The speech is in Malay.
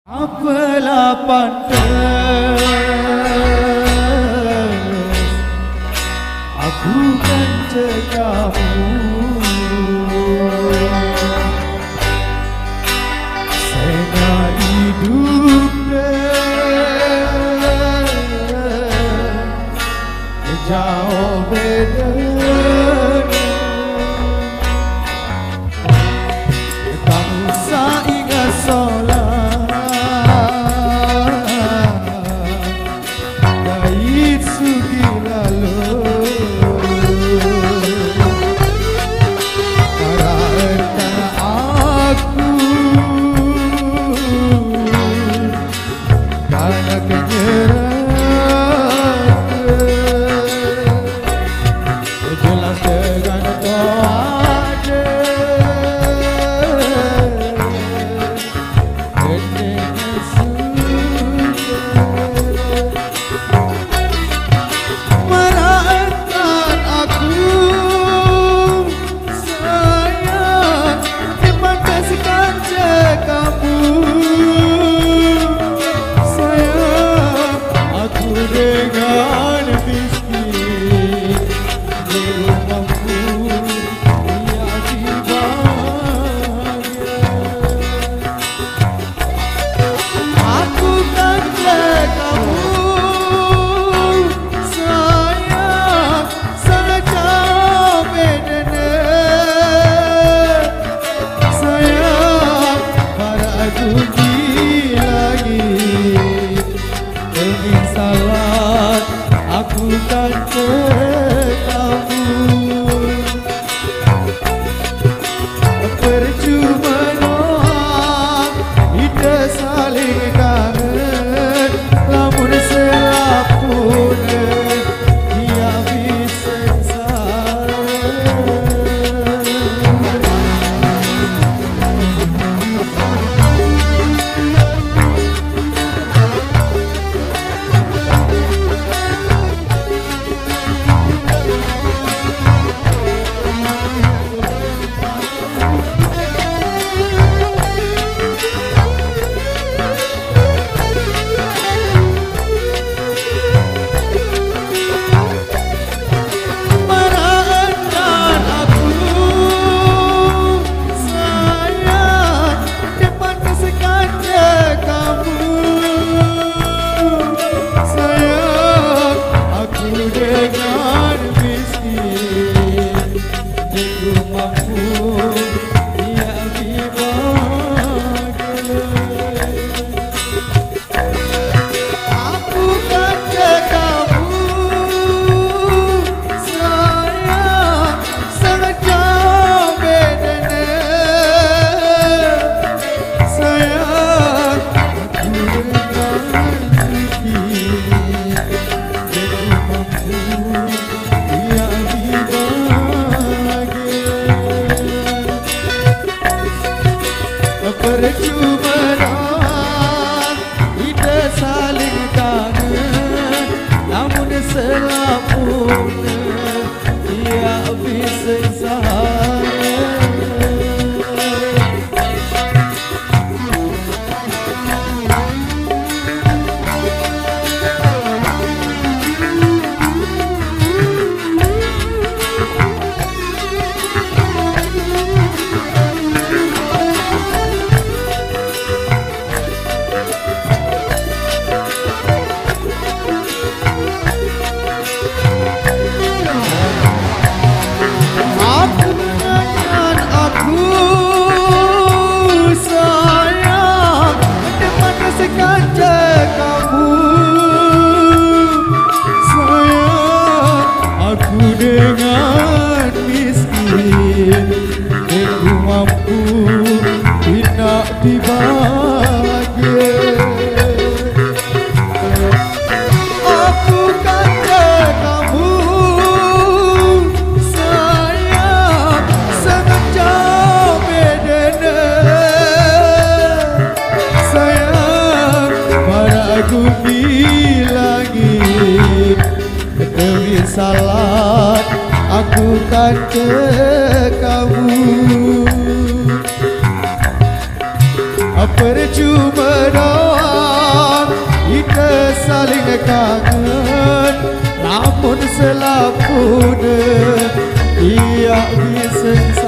Apalah pantas aku kan cegahmu, saya hidup jauh beda. Kamu ingat solat kait sugi lalu, karena aku karena kenyeraan jelas dengan doa aku kan ketahu percuma doang kita saling kangen, lamun selapun dia bisa percuma doang kita saling kangen, namun selapun dia bisa dengan miskin, aku mampu tidak dibagi. Aku kata kamu sayang sangat jauh bedanya, sayang pada aku lagi demi salat aku kan ke kamu percuma dah. kangen namun selapune iya bisa